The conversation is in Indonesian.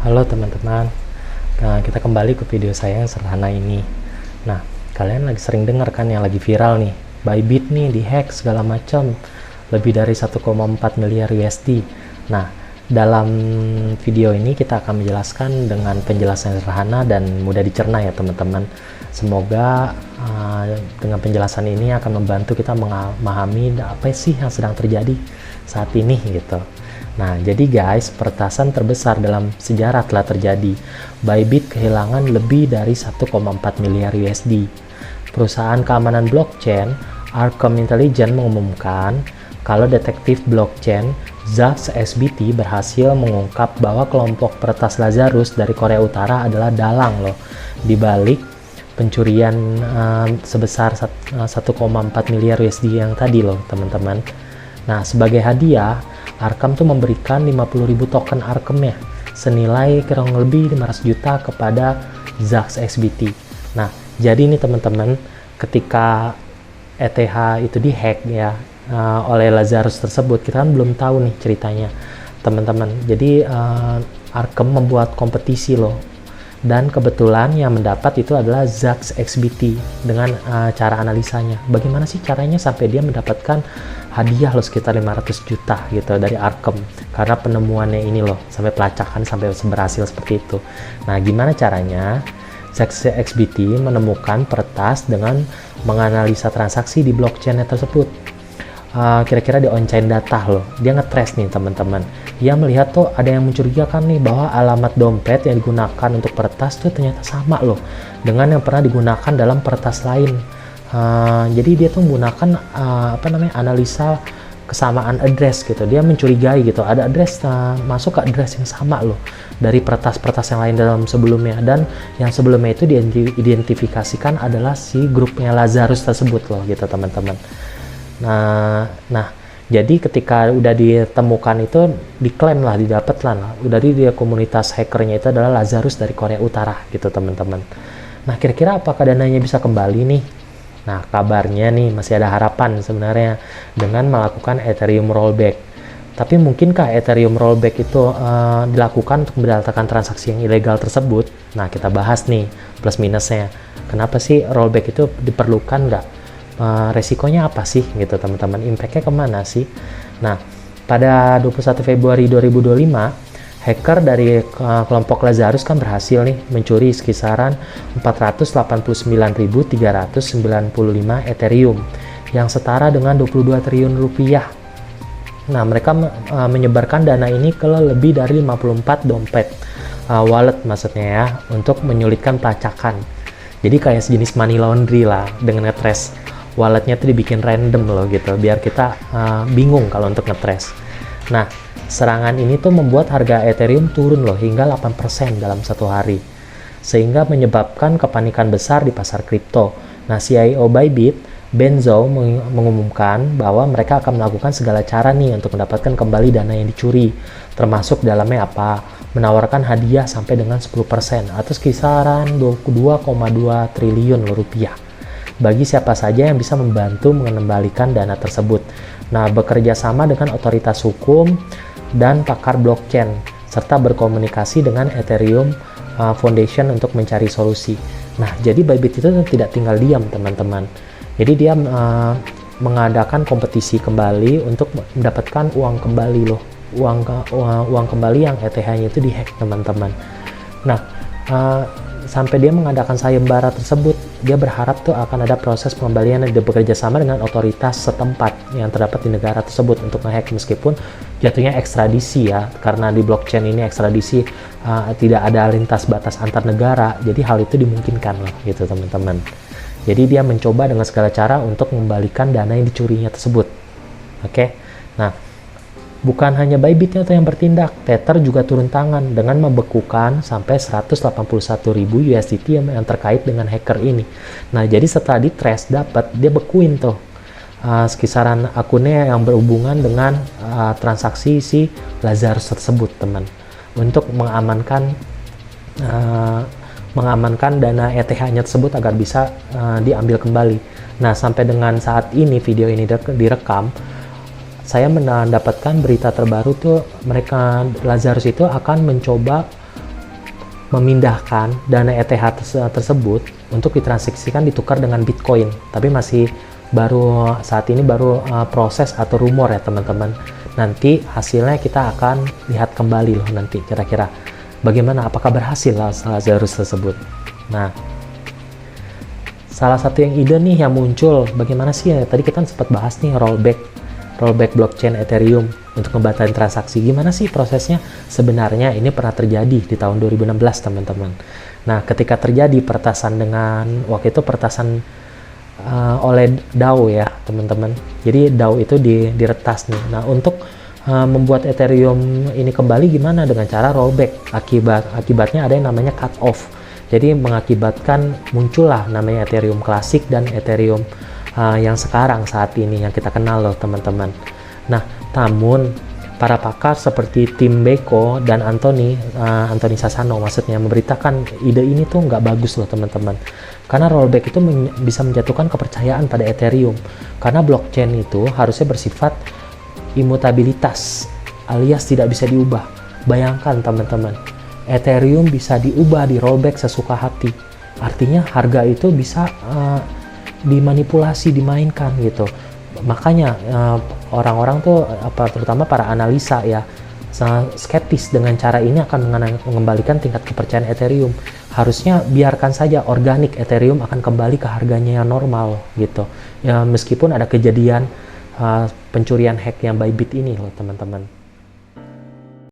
Halo teman-teman, nah, kita kembali ke video saya yang sederhana ini. Nah, kalian lagi sering dengar kan yang lagi viral nih, Bybit nih dihack segala macam, lebih dari 1,4 miliar USD. Nah, dalam video ini kita akan menjelaskan dengan penjelasan sederhana dan mudah dicerna ya teman-teman. Semoga dengan penjelasan ini akan membantu kita memahami apa sih yang sedang terjadi saat ini gitu. Nah, jadi guys, peretasan terbesar dalam sejarah telah terjadi. Bybit kehilangan lebih dari 1,4 miliar USD. Perusahaan keamanan blockchain, Arkham Intelligence mengumumkan kalau detektif blockchain Zax SBT berhasil mengungkap bahwa kelompok peretas Lazarus dari Korea Utara adalah dalang loh di balik pencurian sebesar 1,4 miliar USD yang tadi loh teman-teman. Nah, sebagai hadiah Arkham tuh memberikan 50.000 token Arkham ya, senilai kurang lebih 500 juta kepada Zax SBT. Nah, jadi ini teman-teman, ketika ETH itu dihack ya oleh Lazarus tersebut, kita kan belum tahu nih ceritanya teman-teman. Jadi Arkham membuat kompetisi loh, dan kebetulan yang mendapat itu adalah Zax SBT dengan cara analisanya. Bagaimana sih caranya sampai dia mendapatkan hadiah loh sekitar 500 juta gitu dari Arkham, karena penemuannya ini loh, sampai pelacakan sampai berhasil seperti itu. Nah, gimana caranya? Zax SBT menemukan peretas dengan menganalisa transaksi di blockchain tersebut. Kira-kira di on-chain data loh, dia nge-trace nih teman-teman. Dia melihat tuh ada yang mencurigakan nih bahwa alamat dompet yang digunakan untuk peretas tuh ternyata sama loh dengan yang pernah digunakan dalam peretas lain. Jadi dia tuh menggunakan analisa kesamaan address gitu. Dia mencurigai gitu, ada address masuk ke address yang sama loh dari peretas-peretas yang lain dalam sebelumnya, dan yang sebelumnya itu diidentifikasikan adalah si grupnya Lazarus tersebut loh gitu teman-teman. Nah, jadi ketika udah ditemukan itu, diklaim lah, didapat lah, udah di komunitas hackernya itu adalah Lazarus dari Korea Utara gitu teman-teman. Nah, kira-kira apakah dananya bisa kembali nih? Nah, kabarnya nih masih ada harapan sebenarnya dengan melakukan Ethereum rollback. Tapi mungkinkah Ethereum rollback itu dilakukan untuk membatalkan transaksi yang ilegal tersebut? Nah, kita bahas nih plus minusnya. Kenapa sih rollback itu diperlukan nggak? Resikonya apa sih gitu teman-teman? Impact-nya kemana sih? Nah, pada 21 Februari 2025, hacker dari kelompok Lazarus kan berhasil nih mencuri sekisaran 489.395 Ethereum yang setara dengan 22 triliun rupiah. Nah, mereka menyebarkan dana ini ke lebih dari 54 dompet wallet maksudnya ya, untuk menyulitkan pelacakan. Jadi kayak sejenis money laundry lah, dengan nge-trace walletnya tuh dibikin random loh gitu, biar kita bingung kalau untuk nge-trace. Nah, serangan ini tuh membuat harga Ethereum turun loh hingga 8% dalam satu hari, sehingga menyebabkan kepanikan besar di pasar kripto. Nah, CIO Bybit, Ben Zhou, mengumumkan bahwa mereka akan melakukan segala cara nih untuk mendapatkan kembali dana yang dicuri, termasuk dalamnya apa? Menawarkan hadiah sampai dengan 10% atau kisaran 22,2 triliun rupiah bagi siapa saja yang bisa membantu mengembalikan dana tersebut. Nah, bekerja sama dengan otoritas hukum dan pakar blockchain, serta berkomunikasi dengan Ethereum Foundation untuk mencari solusi. Nah, jadi Bybit itu tidak tinggal diam teman-teman. Jadi dia mengadakan kompetisi kembali untuk mendapatkan uang kembali loh, uang kembali yang ETH-nya itu dihack teman-teman. Nah, sampai dia mengadakan sayembara tersebut, dia berharap tuh akan ada proses pengembalian yang bekerja sama dengan otoritas setempat yang terdapat di negara tersebut untuk ngehack, meskipun jatuhnya ekstradisi ya, karena di blockchain ini ekstradisi tidak ada lintas batas antar negara, jadi hal itu dimungkinkan loh gitu teman-teman. Jadi dia mencoba dengan segala cara untuk mengembalikan dana yang dicurinya tersebut. Oke. Nah, bukan hanya Bybit yang bertindak, Tether juga turun tangan dengan membekukan sampai 181.000 USDT yang terkait dengan hacker ini. Nah, jadi setelah di trace dapat, dia bekuin tuh sekisaran akunnya yang berhubungan dengan transaksi si Lazarus tersebut, teman, untuk mengamankan dana ETH-nya tersebut agar bisa diambil kembali. Nah, sampai dengan saat ini video ini direkam, saya mendapatkan berita terbaru tuh, mereka Lazarus itu akan mencoba memindahkan dana ETH tersebut untuk ditransaksikan, ditukar dengan Bitcoin, tapi masih baru saat ini baru proses atau rumor ya teman-teman. Nanti hasilnya kita akan lihat kembali loh nanti kira-kira bagaimana, apakah berhasil Lazarus tersebut. Nah, salah satu yang ide nih yang muncul, bagaimana sih ya, tadi kita sempat bahas nih rollback blockchain Ethereum untuk ngebatalin transaksi. Gimana sih prosesnya? Sebenarnya ini pernah terjadi di tahun 2016 teman-teman. Nah, ketika terjadi peretasan dengan, waktu itu peretasan oleh DAO ya teman-teman. Jadi DAO itu diretas nih. Nah, untuk membuat Ethereum ini kembali gimana? Dengan cara rollback. Akibatnya ada yang namanya cut off. Jadi mengakibatkan muncullah namanya Ethereum klasik dan Ethereum yang sekarang saat ini yang kita kenal loh teman-teman. Nah, namun para pakar seperti Tim Beko dan Anthony Sassano maksudnya memberitakan ide ini tuh nggak bagus loh teman-teman. Karena rollback itu bisa menjatuhkan kepercayaan pada Ethereum. Karena blockchain itu harusnya bersifat imutabilitas alias tidak bisa diubah. Bayangkan teman-teman, Ethereum bisa diubah, di rollback sesuka hati. Artinya harga itu bisa dimanipulasi, dimainkan gitu. Makanya orang-orang tuh terutama para analisa ya sangat skeptis dengan cara ini akan mengembalikan tingkat kepercayaan Ethereum. Harusnya biarkan saja organik, Ethereum akan kembali ke harganya yang normal gitu. Ya, meskipun ada kejadian pencurian hack yang Bybit ini loh teman-teman.